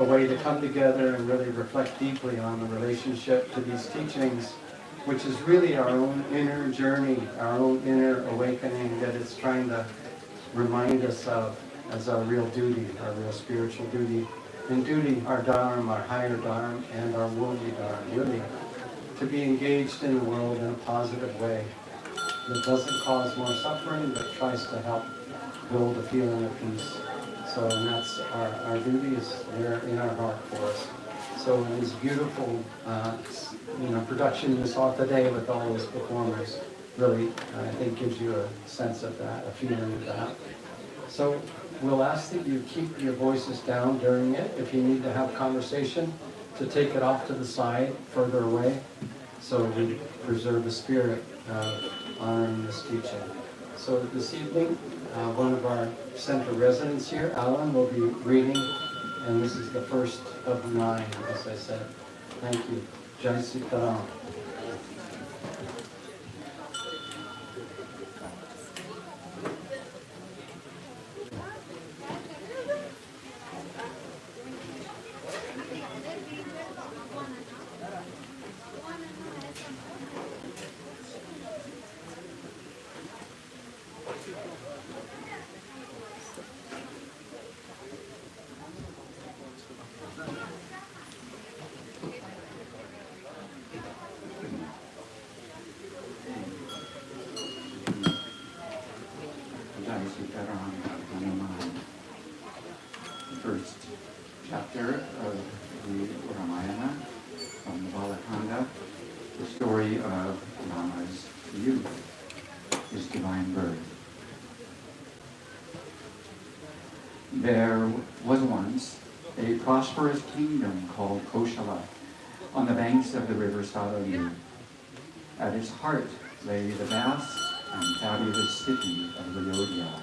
a way to come together and really reflect deeply on the relationship to these teachings, which is really our own inner journey, our own inner awakening that it's trying to remind us of as our real duty, our real spiritual duty. And duty, our dharma, our higher dharma, and our worldly dharma, really, to be engaged in the world in a positive way that doesn't cause more suffering, but tries to help build a feeling of peace. So, and that's our duty is there in our heart for us. So it is beautiful, production you saw today with all those performers really, I think, gives you a sense of that, a feeling of that. So we'll ask that you keep your voices down during it. If you need to have conversation, to take it off to the side, further away, so we preserve the spirit of honoring this teaching. So this evening, one of our center residents here, Alan, will be reading, and this is the first of 9, as I said. Thank you. Jai Sitaram. First chapter of the Ramāyana from the Balakanda, the story of Rama's youth, his divine birth. There was once a prosperous kingdom called Koshala on the banks of the river Sarali. At its heart lay the vast and fabulous city of Ayodhya,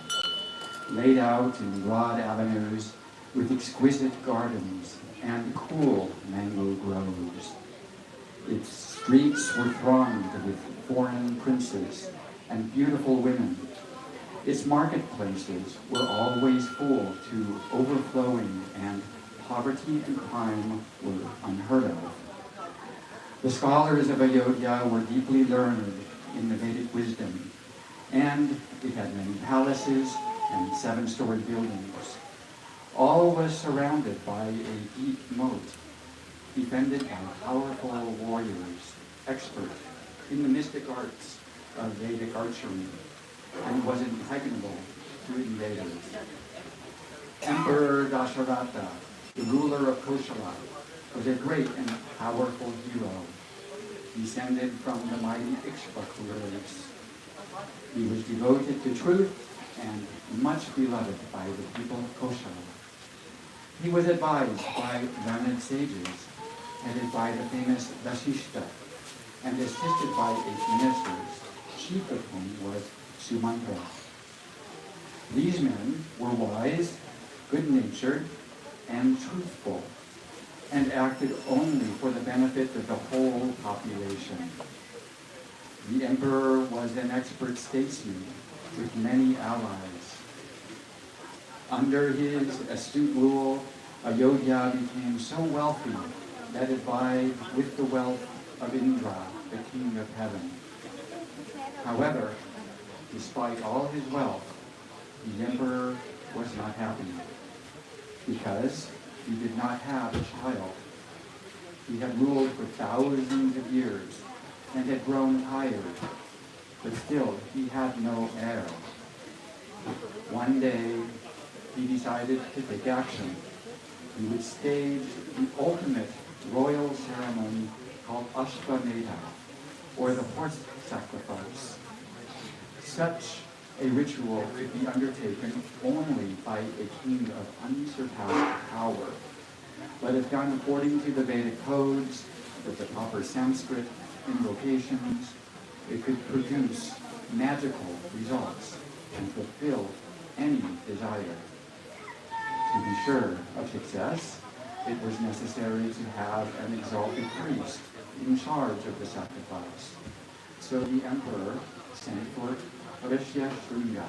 laid out in broad avenues with exquisite gardens and cool mango groves. Its streets were thronged with foreign princes and beautiful women. Its marketplaces were always full to overflowing, and poverty and crime were unheard of. The scholars of Ayodhya were deeply learned in the Vedic wisdom, and it had many palaces and 7-story buildings. All was surrounded by a deep moat, defended by powerful warriors, expert in the mystic arts of Vedic archery, and was impregnable to invaders. Emperor Dasharatha, the ruler of Koshala, was a great and powerful hero, descended from the mighty Ikshvaku race. He was devoted to truth and much beloved by the people of Koshala. He was advised by learned sages, headed by the famous Vasishta, and assisted by 8 ministers, chief of whom was Sumantra. These men were wise, good-natured, and truthful, and acted only for the benefit of the whole population. The emperor was an expert statesman with many allies. Under his astute rule, Ayodhya became so wealthy that it vied with the wealth of Indra, the king of heaven. However, despite all his wealth, the emperor was not happy because he did not have a child. He had ruled for thousands of years and had grown tired, but still he had no heir. One day, he decided to take action. He would stage the ultimate royal ceremony called Ashvamedha, or the horse sacrifice. Such a ritual could be undertaken only by a king of unsurpassed power. But if done according to the Vedic codes, with the proper Sanskrit invocations, it could produce magical results and fulfill any desire. To be sure of success, it was necessary to have an exalted priest in charge of the sacrifice. So the emperor sent for Rishyasringa,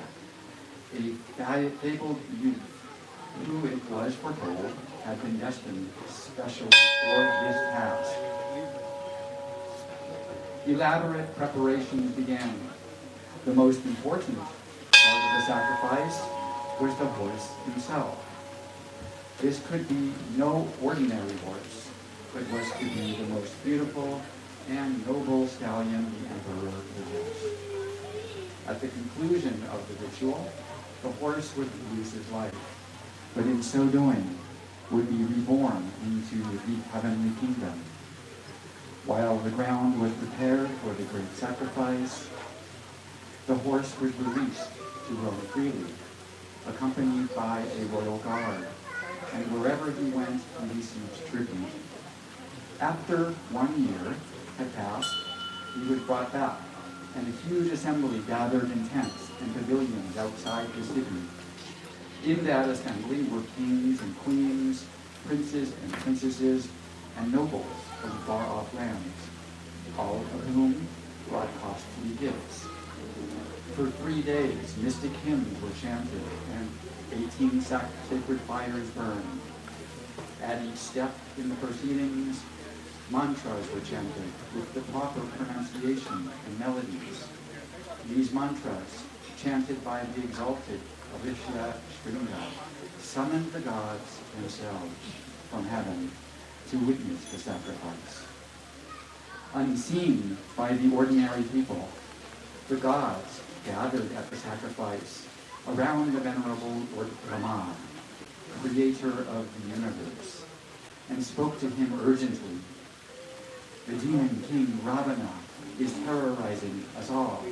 a fabled youth who, it was foretold, had been destined especially for this task. Elaborate preparations began. The most important part of the sacrifice was the horse himself. This could be no ordinary horse, but was to be the most beautiful and noble stallion the emperor possessed. At the conclusion of the ritual, the horse would lose his life, but in so doing would be reborn into the heavenly kingdom. While the ground was prepared for the great sacrifice, the horse was released to roam freely, accompanied by a royal guard, and wherever he went, he received tribute. After 1 year had passed, he was brought back, and a huge assembly gathered in tents and pavilions outside the city. In that assembly were kings and queens, princes and princesses, and nobles from far-off lands, all of whom brought costly gifts. For 3 days, mystic hymns were chanted, and 18 sacred fires burned. At each step in the proceedings, mantras were chanted with the proper pronunciation and melodies. These mantras, chanted by the exalted Avishya Shringa, summoned the gods themselves from heaven to witness the sacrifice. Unseen by the ordinary people, the gods gathered at the sacrifice around the venerable Lord Rama, creator of the universe, and spoke to him urgently. The demon king Ravana is terrorizing us all.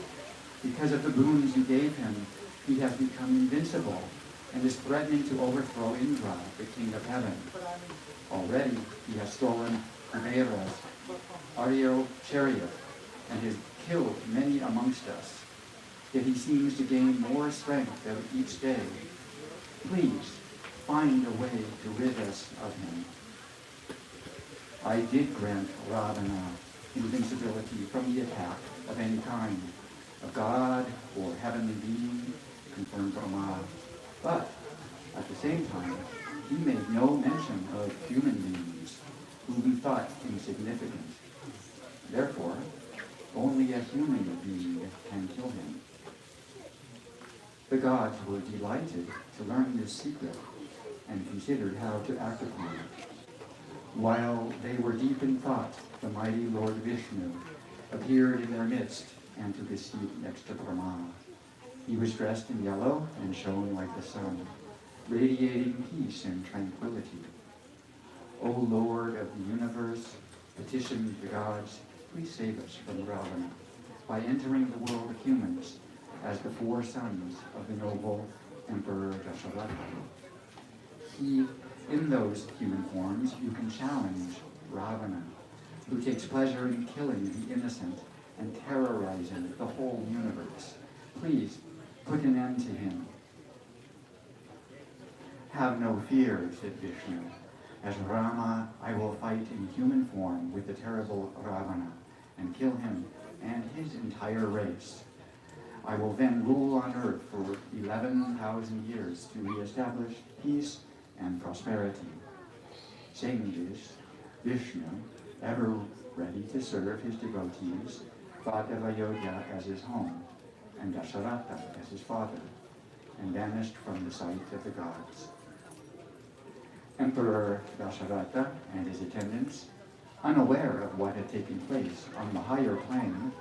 Because of the boons you gave him, he has become invincible and is threatening to overthrow Indra, the king of heaven. Already he has stolen Kuvera's Aryo chariot and has killed many amongst us. Yet he seems to gain more strength each day. Please find a way to rid us of him. I did grant Ravana invincibility from the attack of any kind, a god or heavenly being, confirmed Brahma. But at the same time, he made no mention of human beings who we thought insignificant. Therefore, only a human being can kill him. The gods were delighted to learn this secret and considered how to act upon it. While they were deep in thought, the mighty Lord Vishnu appeared in their midst and took his seat next to Brahma. He was dressed in yellow and shone like the sun, radiating peace and tranquility. O Lord of the universe, petition the gods, please save us from Ravana by entering the world of humans as the 4 sons of the noble Emperor Dasharatha. In those human forms, you can challenge Ravana, who takes pleasure in killing the innocent and terrorizing the whole universe. Please put an end to him. Have no fear, said Vishnu. As Rama, I will fight in human form with the terrible Ravana and kill him and his entire race. I will then rule on earth for 11,000 years to reestablish peace and prosperity. Saying this, Vishnu, ever ready to serve his devotees, thought of Ayodhya as his home, and Dasharatha as his father, and vanished from the sight of the gods. Emperor Dasharatha and his attendants, unaware of what had taken place on the higher plane,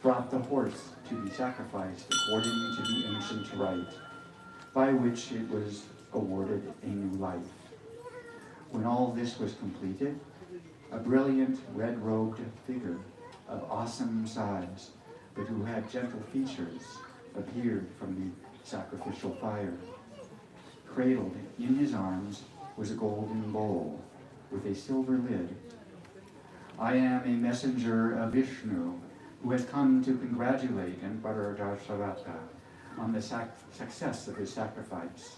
brought the horse to be sacrificed according to the ancient rite, by which it was awarded a new life. When all this was completed, a brilliant red-robed figure of awesome size, but who had gentle features, appeared from the sacrificial fire. Cradled in his arms was a golden bowl with a silver lid. I am a messenger of Vishnu, who has come to congratulate Emperor Dasharatha on the success of his sacrifice.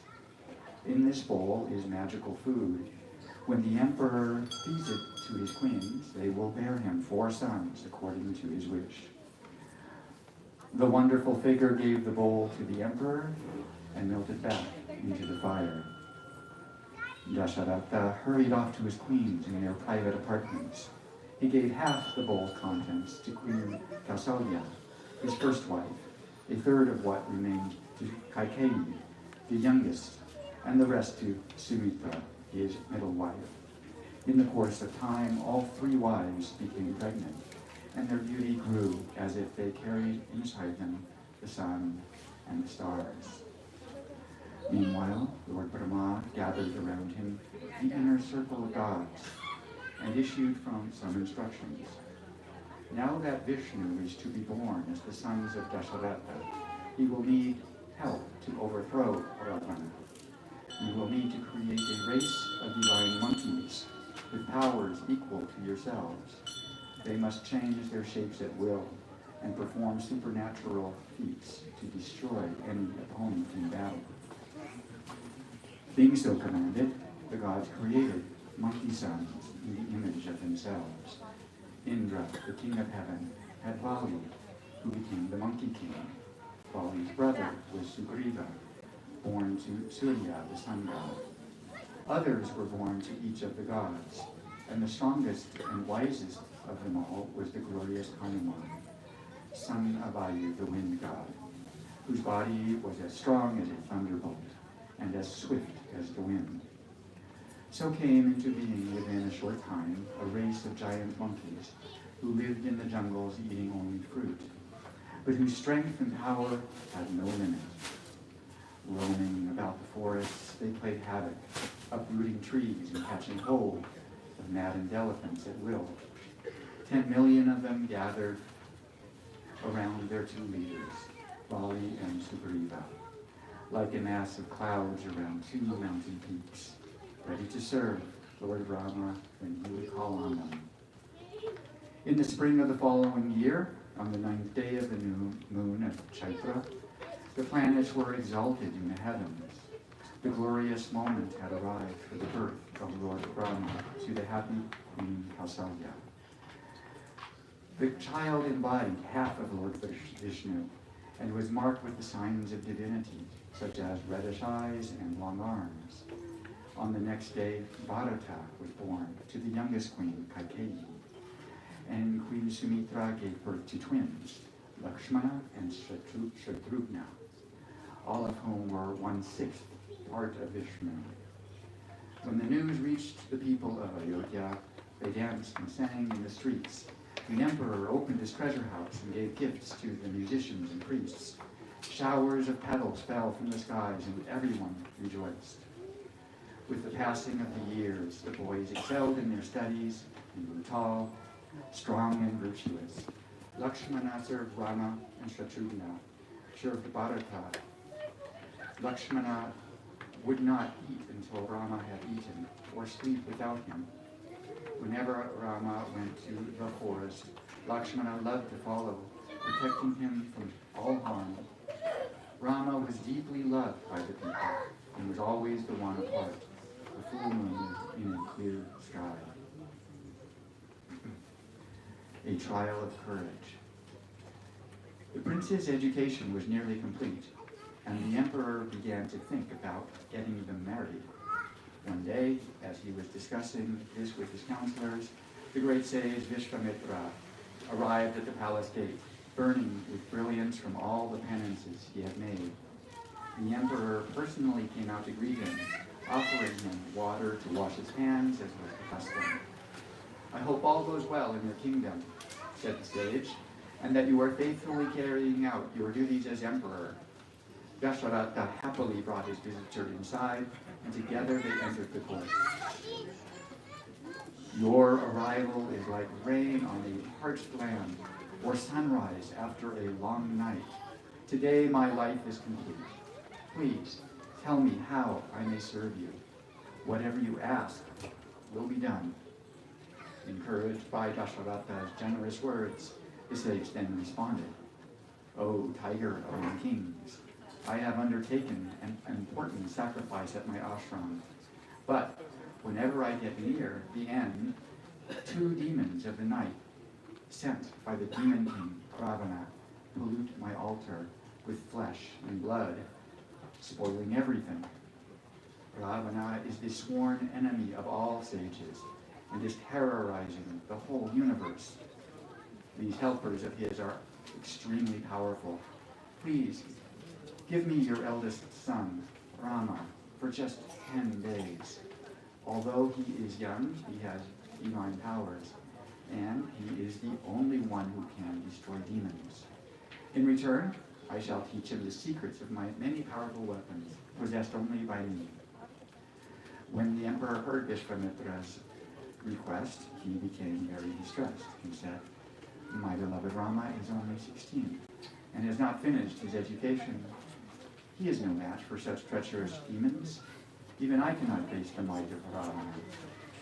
In this bowl is magical food. When the emperor feeds it to his queens, they will bear him 4 sons according to his wish. The wonderful figure gave the bowl to the emperor and melted back into the fire. Dasharatha hurried off to his queens in their private apartments. He gave half the bowl's contents to Queen Kausalya, his first wife, a third of what remained to Kaikeyi, the youngest, and the rest to Sumitra, his middle wife. In the course of time, all three wives became pregnant, and their beauty grew as if they carried inside them the sun and the stars. Meanwhile, Lord Brahma gathered around him the inner circle of gods and issued from some instructions. Now that Vishnu is to be born as the sons of Dasharatha, he will need help to overthrow Ravana. You will need to create a race of divine monkeys with powers equal to yourselves. They must change their shapes at will and perform supernatural feats to destroy any opponent in battle. Being so commanded, the gods created monkey sons in the image of themselves. Indra, the king of heaven, had Vali, who became the monkey king. Vali's brother was Sugriva, born to Surya, the sun god. Others were born to each of the gods, and the strongest and wisest of them all was the glorious Hanuman, son of Vayu, the wind god, whose body was as strong as a thunderbolt and as swift as the wind. So came into being within a short time a race of giant monkeys who lived in the jungles eating only fruit, but whose strength and power had no limit. Roaming about the forests, they played havoc, uprooting trees and catching hold of maddened elephants at will. 10 million of them gathered around their two leaders, Vali and Sugriva, like a mass of clouds around two mountain peaks, ready to serve Lord Rama when he would call on them. In the spring of the following year, on the 9th day of the new moon of Chaitra, the planets were exalted in the heavens. The glorious moment had arrived for the birth of Lord Rama to the happy Queen Kausalya. The child embodied half of Lord Vishnu and was marked with the signs of divinity, such as reddish eyes and long arms. On the next day, Bharata was born to the youngest queen, Kaikeyi, and Queen Sumitra gave birth to twins, Lakshmana and Shatrughna, all of whom were 1/6 part of Vishnu. When the news reached the people of Ayodhya, they danced and sang in the streets. The emperor opened his treasure house and gave gifts to the musicians and priests. Showers of petals fell from the skies, and everyone rejoiced. With the passing of the years, the boys excelled in their studies and grew tall, strong, and virtuous. Lakshmana served Rama, and Shatrughna served Bharata. Lakshmana would not eat until Rama had eaten, or sleep without him. Whenever Rama went to the forest, Lakshmana loved to follow, protecting him from all harm. Rama was deeply loved by the people and was always the one apart, the full moon in a clear sky. A trial of courage. The prince's education was nearly complete, and the emperor began to think about getting them married. One day, as he was discussing this with his counselors, the great sage Vishvamitra arrived at the palace gate, burning with brilliance from all the penances he had made. The emperor personally came out to greet him, offering him water to wash his hands, as was the custom. "I hope all goes well in your kingdom," said the sage, "and that you are faithfully carrying out your duties as emperor." Dasharatha happily brought his visitor inside, and together they entered the court. "Your arrival is like rain on a parched land, or sunrise after a long night. Today my life is complete. Please tell me how I may serve you. Whatever you ask will be done." Encouraged by Dasharatha's generous words, the sage then responded, "O tiger among kings, I have undertaken an important sacrifice at my ashram, but whenever I get near the end, 2 demons of the night, sent by the demon king Ravana, pollute my altar with flesh and blood, spoiling everything. Ravana is the sworn enemy of all sages and is terrorizing the whole universe. These helpers of his are extremely powerful. Please, give me your eldest son, Rama, for just 10 days. Although he is young, he has divine powers, and he is the only one who can destroy demons. In return, I shall teach him the secrets of my many powerful weapons, possessed only by me. When the emperor heard Vishwamitra's request, he became very distressed. He said, "My beloved Rama is only 16 and has not finished his education. He is no match for such treacherous demons. Even I cannot face the might of Ravana.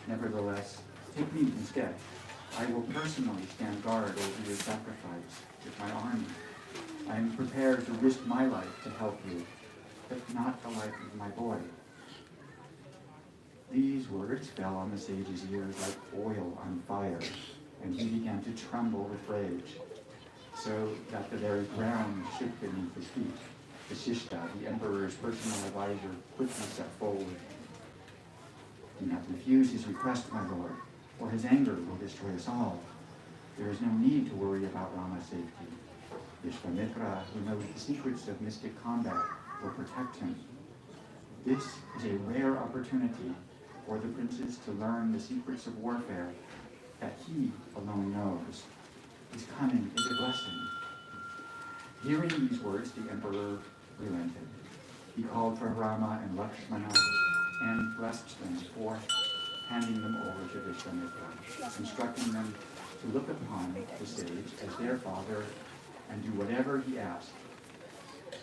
Nevertheless, take me instead. I will personally stand guard over your sacrifice with my army. I am prepared to risk my life to help you, but not the life of my boy." These words fell on the sage's ears like oil on fire, and he began to tremble with rage, so that the very ground shook beneath his feet. Vasishta, the emperor's personal advisor, quickly stepped forward. "Do not refuse his request, my lord, or his anger will destroy us all. There is no need to worry about Rama's safety. Vishwamitra, who knows the secrets of mystic combat, will protect him. This is a rare opportunity for the princes to learn the secrets of warfare that he alone knows. His coming is a blessing." Hearing these words, the emperor relented. He called for Rama and Lakshmana and blessed them forth, handing them over to Vishwamitra, instructing them to look upon the sage as their father and do whatever he asked.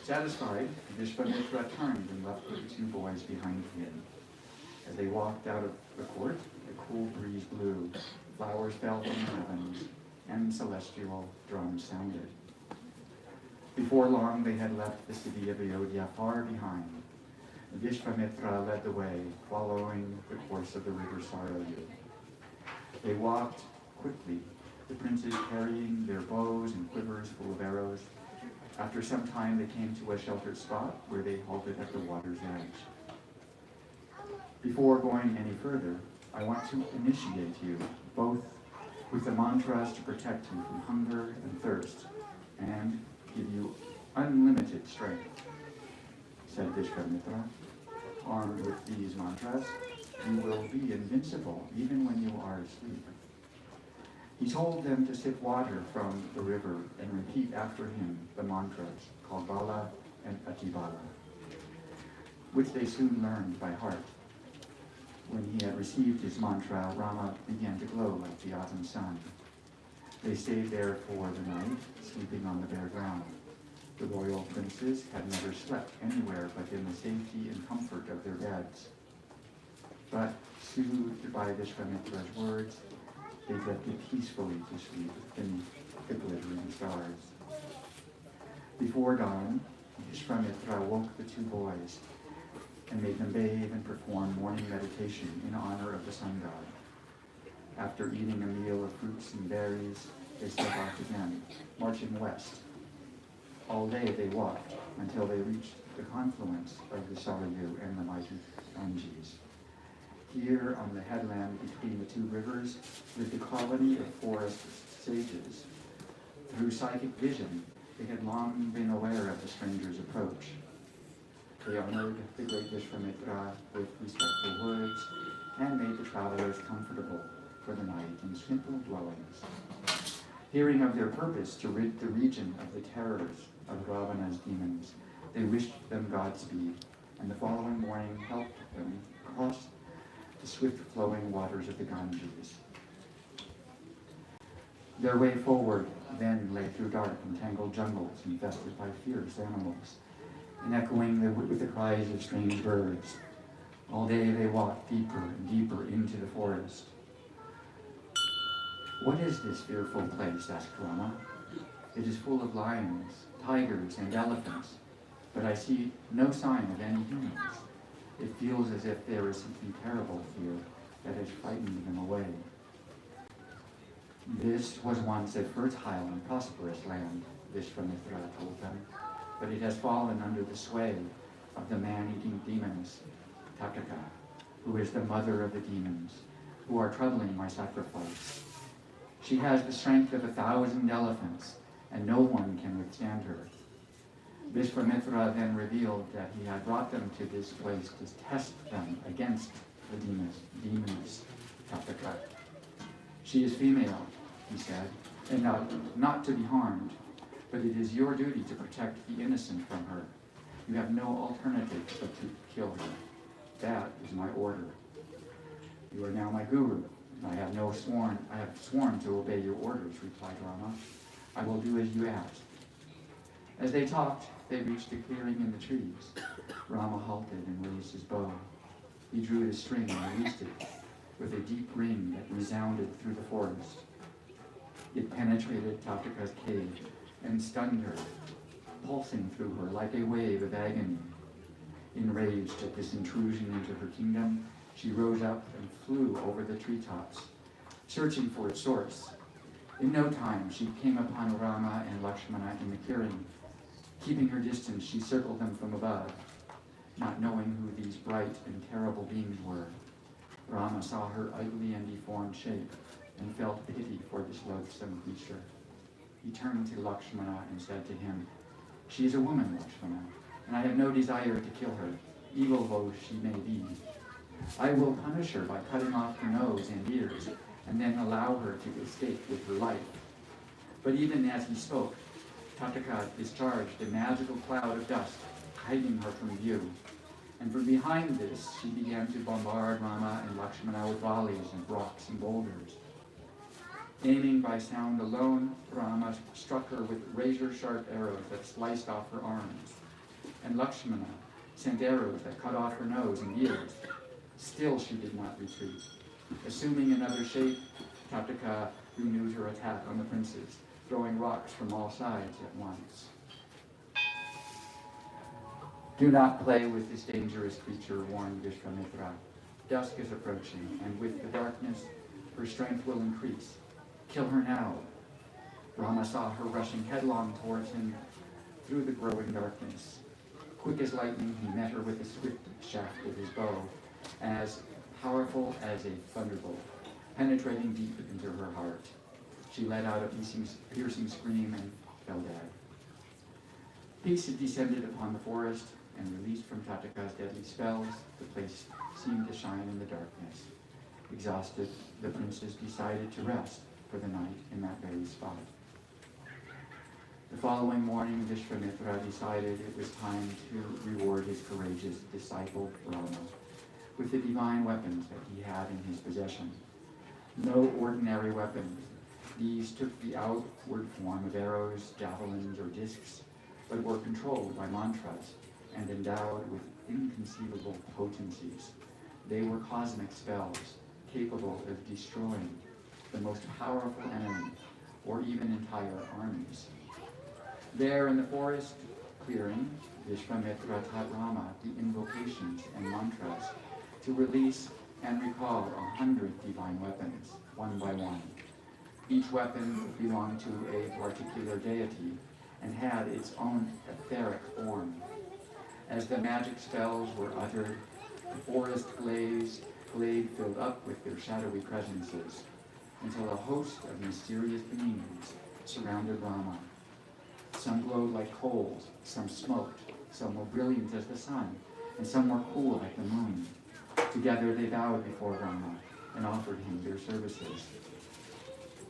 Satisfied, Vishwamitra turned and left the two boys behind him. As they walked out of the court, a cool breeze blew, flowers fell from the heavens, and celestial drums sounded. Before long, they had left the city of Ayodhya far behind. Vishwamitra led the way, following the course of the river Sarayu. They walked quickly, the princes carrying their bows and quivers full of arrows. After some time, they came to a sheltered spot where they halted at the water's edge. Before going any further, I want to initiate you, both with the mantras to protect you from hunger and thirst, and give you unlimited strength, said Vishwamitra. Armed with these mantras, you will be invincible even when you are asleep. He told them to sip water from the river and repeat after him the mantras called Bala and Atibala, which they soon learned by heart. When he had received his mantra, Rama began to glow like the autumn sun. They stayed there for the night, sleeping on the bare ground. The royal princes had never slept anywhere but in the safety and comfort of their beds. But, soothed by Vishwamitra's words, they drifted peacefully to sleep beneath the glittering stars. Before dawn, Vishwamitra woke the two boys and made them bathe and perform morning meditation in honor of the sun god. After eating a meal of fruits and berries, they set off again, marching west. All day they walked until they reached the confluence of the Sarayu and the mighty Ganges. Here, on the headland between the two rivers, lived a colony of forest sages. Through psychic vision, they had long been aware of the stranger's approach. They honored the great Vishwamitra with respectful words and made the travelers comfortable for the night in simple dwellings. Hearing of their purpose to rid the region of the terrors of Ravana's demons, they wished them Godspeed, and the following morning helped them cross the swift-flowing waters of the Ganges. Their way forward then lay through dark and tangled jungles infested by fierce animals, and echoing with the cries of strange birds. All day they walked deeper and deeper into the forest. "What is this fearful place?" asked Rama. "It is full of lions, tigers, and elephants, but I see no sign of any humans. It feels as if there is something terrible here that has frightened them away." "This was once a fertile and prosperous land," Vishwamitra told them, "but it has fallen under the sway of the man-eating demons. Tataka, who is the mother of the demons, who are troubling my sacrifice. She has the strength of 1,000 elephants, and no one can withstand her. Vishwamitra then revealed that he had brought them to this place to test them against the demons, Tataka. She is female, he said, and not to be harmed, but it is your duty to protect the innocent from her. You have no alternative but to kill her. That is my order. You are now my guru, and I have sworn to obey your orders, replied Rama. I will do as you asked. As they talked, they reached a clearing in the trees. Rama halted and raised his bow. He drew his string and released it with a deep ring that resounded through the forest. It penetrated Tataka's cave and stunned her, pulsing through her like a wave of agony. Enraged at this intrusion into her kingdom, she rose up and flew over the treetops, searching for its source. In no time, she came upon Rama and Lakshmana in the clearing. Keeping her distance, she circled them from above, not knowing who these bright and terrible beings were. Rama saw her ugly and deformed shape and felt pity for this loathsome creature. He turned to Lakshmana and said to him, "She is a woman, Lakshmana, and I have no desire to kill her, evil though she may be. I will punish her by cutting off her nose and ears, and then allow her to escape with her life." But even as he spoke, Tataka discharged a magical cloud of dust, hiding her from view. And from behind this, she began to bombard Rama and Lakshmana with volleys of rocks and boulders. Aiming by sound alone, Rama struck her with razor-sharp arrows that sliced off her arms, and Lakshmana sent arrows that cut off her nose and ears. Still she did not retreat. Assuming another shape, Tataka renewed her attack on the princes, throwing rocks from all sides at once. "Do not play with this dangerous creature," warned Vishwamitra. "Dusk is approaching, and with the darkness, her strength will increase. Kill her now." Rama saw her rushing headlong towards him through the growing darkness. Quick as lightning, he met her with a swift shaft of his bow, as powerful as a thunderbolt, penetrating deep into her heart. She let out a piercing scream and fell dead. Peace had descended upon the forest, and released from Tataka's deadly spells, the place seemed to shine in the darkness. Exhausted, the princes decided to rest for the night in that very spot. The following morning, Vishwamitra decided it was time to reward his courageous disciple, Rama, with the divine weapons that he had in his possession. No ordinary weapons. These took the outward form of arrows, javelins, or discs, but were controlled by mantras and endowed with inconceivable potencies. They were cosmic spells, capable of destroying the most powerful enemy, or even entire armies. There in the forest clearing, Vishwamitra taught Rama the invocations and mantras to release and recall 100 divine weapons, one by one. Each weapon belonged to a particular deity and had its own etheric form. As the magic spells were uttered, the forest glade filled up with their shadowy presences, until a host of mysterious beings surrounded Rama. Some glowed like coals, some smoked, some were brilliant as the sun, and some were cool like the moon. Together they bowed before Rama and offered him their services.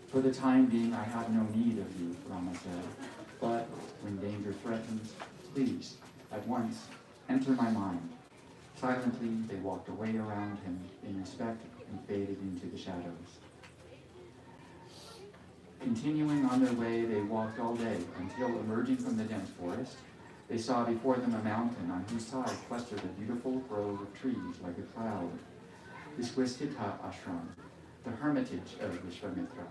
"For the time being, I have no need of you," Rama said, "but when danger threatens, please, at once, enter my mind." Silently, they walked away around him in respect and faded into the shadows. Continuing on their way, they walked all day until, emerging from the dense forest, they saw before them a mountain on whose side clustered a beautiful grove of trees like a cloud. This was Siddha Ashram, the hermitage of Vishwamitra.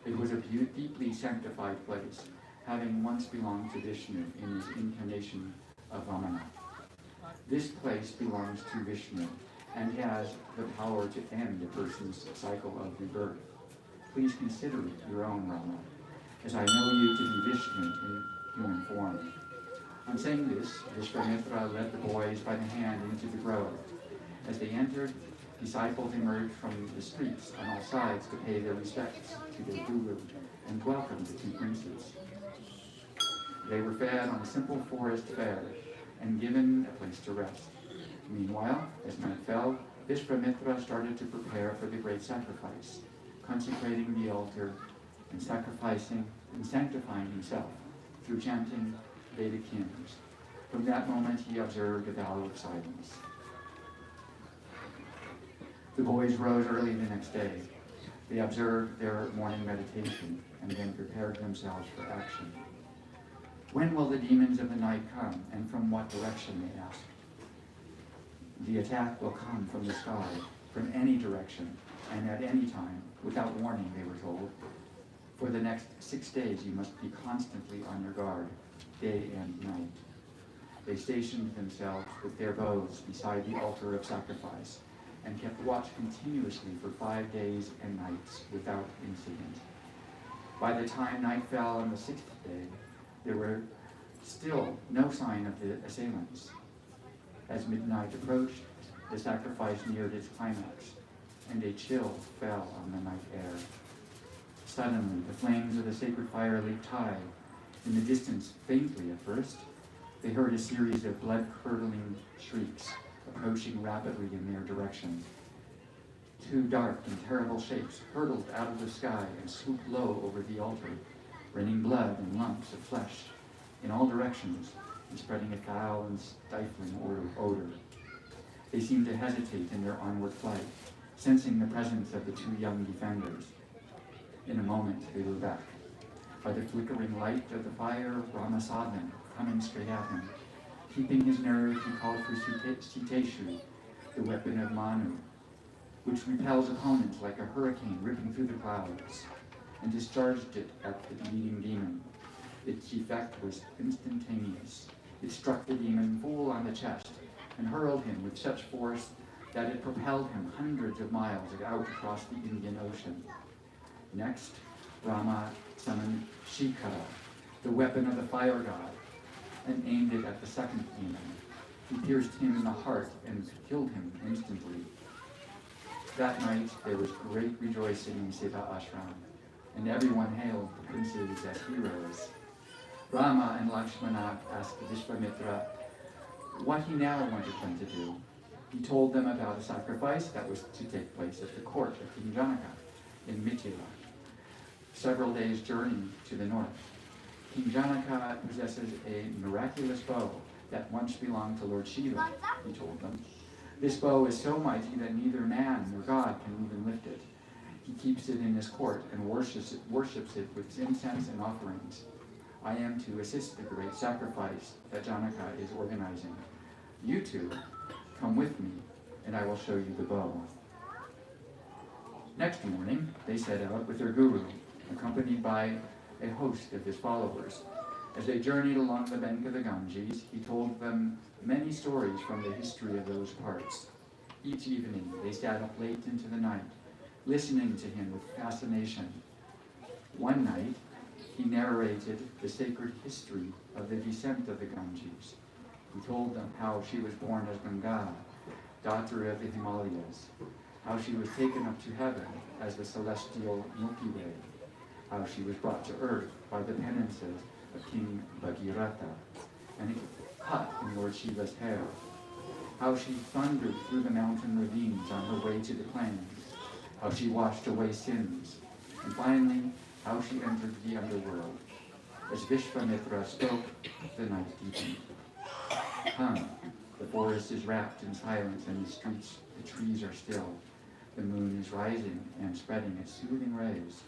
It was a deeply sanctified place, having once belonged to Vishnu in his incarnation of Vamana. This place belongs to Vishnu and has the power to end a person's cycle of rebirth. Please consider it your own, Rama, as I know you to be Vishnu in human form. On saying this, Vishwamitra led the boys by the hand into the grove, As they entered, disciples emerged from the streets on all sides to pay their respects to their guru and welcome the two princes. They were fed on a simple forest fare and given a place to rest. Meanwhile, as night fell, Vishwamitra started to prepare for the great sacrifice, consecrating the altar and sacrificing and sanctifying himself through chanting Vedic hymns. From that moment, he observed a vow of silence. The boys rose early the next day. They observed their morning meditation and then prepared themselves for action. When will the demons of the night come, and from what direction, they asked. The attack will come from the sky, from any direction, and at any time, without warning, they were told. For the next 6 days, you must be constantly on your guard, day and night. They stationed themselves with their bows beside the altar of sacrifice and kept watch continuously for 5 days and nights without incident. By the time night fell on the 6th day, there were still no sign of the assailants. As midnight approached, the sacrifice neared its climax, and a chill fell on the night air. Suddenly, the flames of the sacred fire leaped high. In the distance, faintly at first, they heard a series of blood-curdling shrieks approaching rapidly in their direction. 2 dark and terrible shapes hurtled out of the sky and swooped low over the altar, raining blood and lumps of flesh in all directions and spreading a foul and stifling odor. They seemed to hesitate in their onward flight, sensing the presence of the 2 young defenders. In a moment, they were back. By the flickering light of the fire, Rama saw them coming straight at him. Keeping his nerve, he called for Siteshu, the weapon of Manu, which repels opponents like a hurricane ripping through the clouds, and discharged it at the leading demon. Its effect was instantaneous. It struck the demon full on the chest and hurled him with such force that it propelled him hundreds of miles out across the Indian Ocean. Next, Rama summoned Shikara, the weapon of the fire god, and aimed it at the second demon. He pierced him in the heart and killed him instantly. That night there was great rejoicing in Sita Ashram, and everyone hailed the princes as heroes. Rama and Lakshmana asked Vishwamitra what he now wanted them to do. He told them about a sacrifice that was to take place at the court of King Janaka in Mithila, several days' journey to the north. King Janaka possesses a miraculous bow that once belonged to Lord Shiva, he told them. This bow is so mighty that neither man nor God can even lift it. He keeps it in his court and worships it with incense and offerings. I am to assist the great sacrifice that Janaka is organizing. You two, come with me, and I will show you the bow. Next morning, they set out with their guru, accompanied by a host of his followers. As they journeyed along the bank of the Ganges, he told them many stories from the history of those parts. Each evening, they sat up late into the night, listening to him with fascination. One night, he narrated the sacred history of the descent of the Ganges. He told them how she was born as Ganga, daughter of the Himalayas, how she was taken up to heaven as the celestial Milky Way, how she was brought to earth by the penances of King Bhagirath and cut in Lord Shiva's hair, how she thundered through the mountain ravines on her way to the plains, how she washed away sins, and finally, how she entered the underworld. As Vishwamitra spoke, the night deepened. Come, the forest is wrapped in silence and the trees are still. The moon is rising and spreading its soothing rays.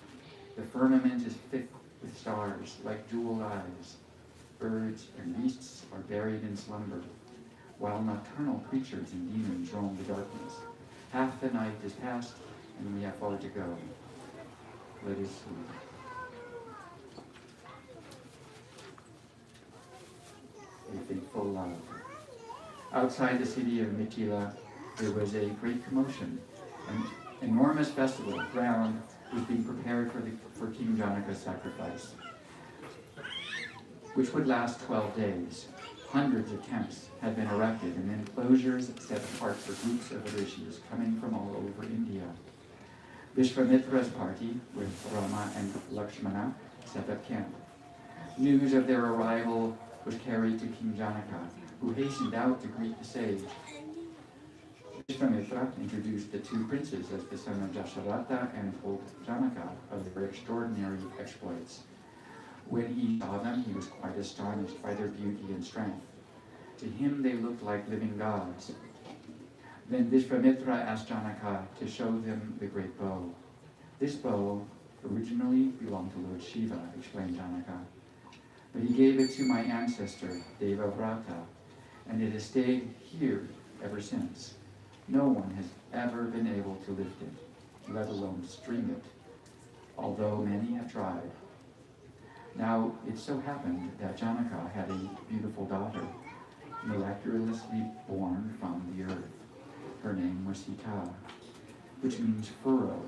The firmament is thick with stars like jeweled eyes. Birds and beasts are buried in slumber, while nocturnal creatures and demons roam the darkness. Half the night is past, and we have far to go. Let us sleep. A faithful love. Outside the city of Mithila, there was a great commotion. An enormous festival ground was being prepared for King Janaka's sacrifice, which would last 12 days. Hundreds of tents had been erected and enclosures set apart for groups of rishis coming from all over India. Vishvamitra's party, with Rama and Lakshmana, set up camp. News of their arrival was carried to King Janaka, who hastened out to greet the sage. Vishvamitra introduced the two princes as the son of Dasharatha and told Janaka of their extraordinary exploits. When he saw them, he was quite astonished by their beauty and strength. To him, they looked like living gods. Then Vishvamitra asked Janaka to show them the great bow. This bow originally belonged to Lord Shiva, explained Janaka. But he gave it to my ancestor, Devavrata, and it has stayed here ever since. No one has ever been able to lift it, let alone string it, although many have tried. Now, it so happened that Janaka had a beautiful daughter, miraculously born from the earth. Her name was Sita, which means furrow,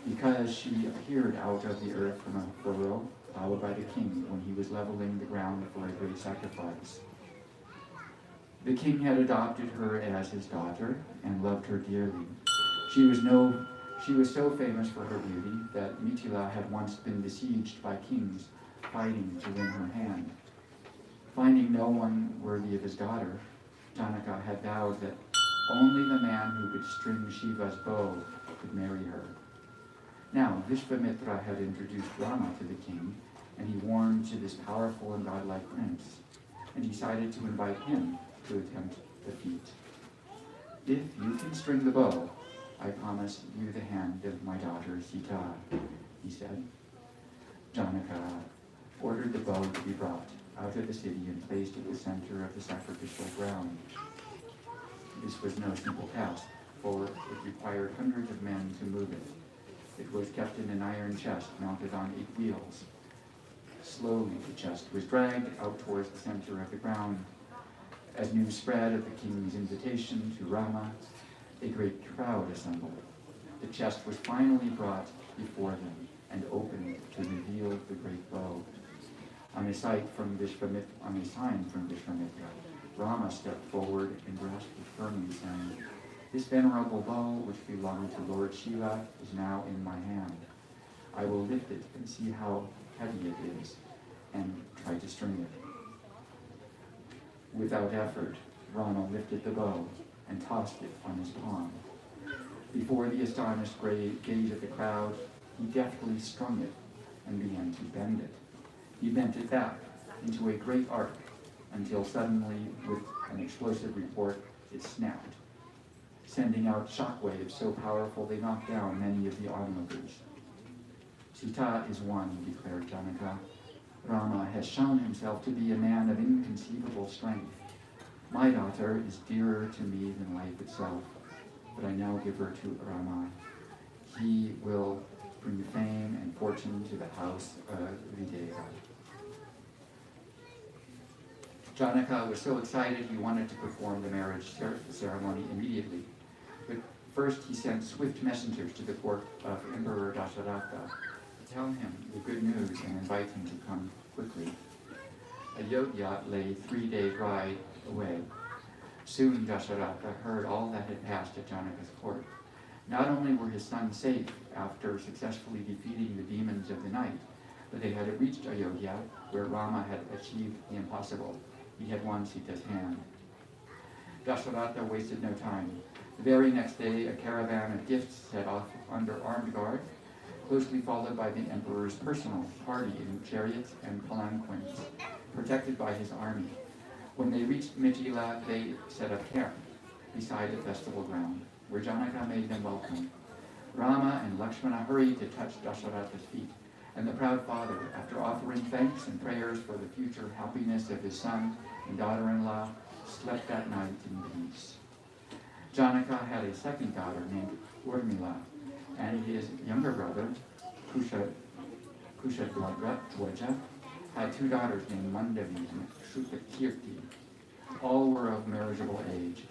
because she appeared out of the earth from a furrow plowed by the king when he was leveling the ground for a great sacrifice. The king had adopted her as his daughter and loved her dearly. She was so famous for her beauty that Mithila had once been besieged by kings fighting to win her hand. Finding no one worthy of his daughter, Janaka had vowed that only the man who could string Shiva's bow could marry her. Now, Vishvamitra had introduced Rama to the king, and he warmed to this powerful and godlike prince, and decided to invite him to attempt the feat. If you can string the bow, I promise you the hand of my daughter Sita, he said. Janaka ordered the bow to be brought out of the city and placed at the center of the sacrificial ground. This was no simple task, for it required hundreds of men to move it. It was kept in an iron chest mounted on 8 wheels. Slowly the chest was dragged out towards the center of the ground. As news spread of the king's invitation to Rama, a great crowd assembled. The chest was finally brought before them and opened to reveal the great bow. On a sign from Vishvamitra, Rama stepped forward and grasped it firmly, saying, "This venerable bow, which belonged to Lord Shiva, is now in my hand. I will lift it and see how heavy it is, and try to string it." Without effort, Rama lifted the bow and tossed it on his palm. Before the astonished gaze of the crowd, he deftly strung it and began to bend it. He bent it back into a great arc until suddenly, with an explosive report, it snapped, sending out shock waves so powerful they knocked down many of the onlookers. "Sita is won," declared Janaka. "Rama has shown himself to be a man of inconceivable strength. My daughter is dearer to me than life itself, but I now give her to Rama. He will bring fame and fortune to the house of Videha." Janaka was so excited he wanted to perform the marriage ceremony immediately. But first he sent swift messengers to the court of Emperor Dasharatha to tell him the good news and invite him to come quickly. Ayodhya lay 3-day ride away. Soon Dasharatha heard all that had passed at Janaka's court. Not only were his sons safe after successfully defeating the demons of the night, but they had reached Ayodhya, where Rama had achieved the impossible. He had won Sita's hand. Dasharatha wasted no time. The very next day, a caravan of gifts set off under armed guard, closely followed by the emperor's personal party in chariots and palanquins, protected by his army. When they reached Mithila, they set up camp beside the festival ground, where Janaka made them welcome. Rama and Lakshmana hurried to touch Dasharatha's feet, and the proud father, after offering thanks and prayers for the future happiness of his son and daughter-in-law, slept that night in peace. Janaka had a second daughter named Urmila, and his younger brother, Kushadwaja, had 2 daughters named Mandavi and Shrutakirti. All were of marriageable age.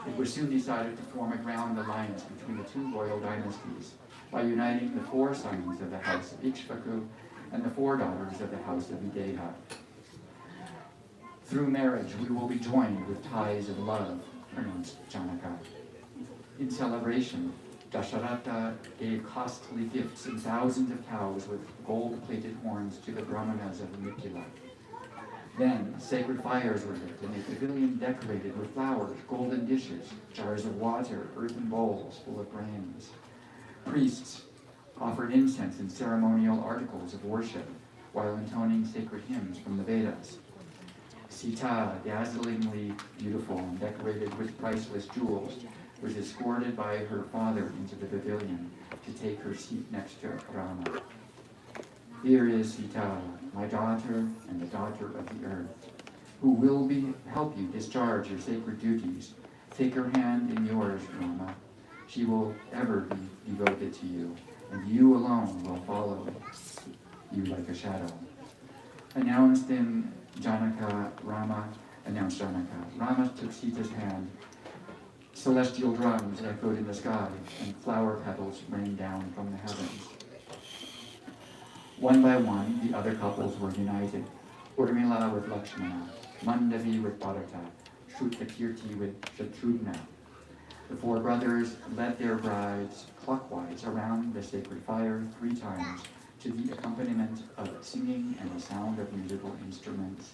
It was soon decided to form a grand alliance between the 2 royal dynasties by uniting the 4 sons of the house of Ikshvaku and the 4 daughters of the house of Videha. Through marriage, we will be joined with ties of love, pronounced Janaka. In celebration, Dasharatha gave costly gifts and thousands of cows with gold-plated horns to the brahmanas of Mithila. Then sacred fires were lit and a pavilion decorated with flowers, golden dishes, jars of water, earthen bowls full of grains. Priests offered incense and ceremonial articles of worship while intoning sacred hymns from the Vedas. Sita, dazzlingly beautiful and decorated with priceless jewels, was escorted by her father into the pavilion to take her seat next to Rama. Here is Sita, my daughter and the daughter of the earth, who will help you discharge your sacred duties. Take her hand in yours, Rama. She will ever be devoted to you, and you alone will follow you like a shadow. Announced Janaka, Rama took Sita's hand. Celestial drums echoed in the sky, and flower petals rained down from the heavens. One by one, the other couples were united. Urmila with Lakshmana, Mandavi with Bharata, Shrutakirti with Shatrughna. The four brothers led their brides clockwise around the sacred fire 3 times to the accompaniment of singing and the sound of musical instruments.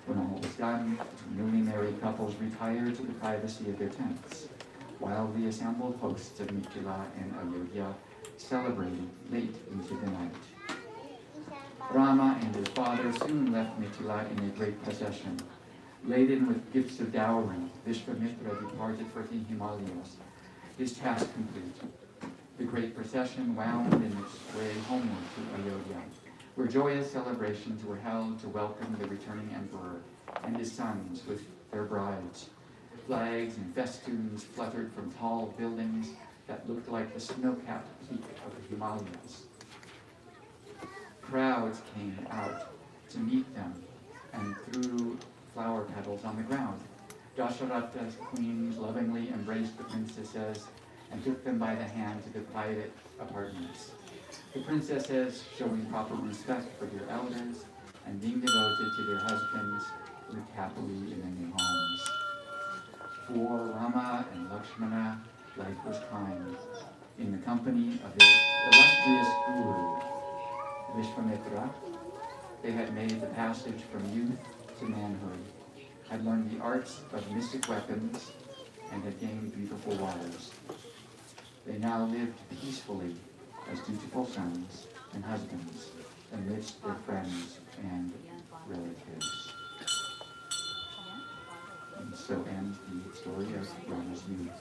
When all was done, the newly married couples retired to the privacy of their tents, while the assembled hosts of Mithila and Ayodhya celebrated late into the night. Rama and his father soon left Mithila in a great procession. Laden with gifts of dowry, Vishwamitra departed for the Himalayas, his task complete. The great procession wound in its way homeward to Ayodhya, where joyous celebrations were held to welcome the returning emperor and his sons with their brides. Flags and festoons fluttered from tall buildings that looked like the snow-capped peak of the Himalayas. Crowds came out to meet them and threw flower petals on the ground. Dasharatha's queens lovingly embraced the princesses and took them by the hand to the private apartments. The princesses, showing proper respect for their elders and being devoted to their husbands, lived happily in their new homes. For Rama and Lakshmana, life was kind. In the company of their illustrious guru, Vishwamitra, they had made the passage from youth to manhood, had learned the arts of mystic weapons, and had gained beautiful wives. They now lived peacefully as dutiful sons and husbands amidst their friends and relatives. And so ends the story of Rama's youth.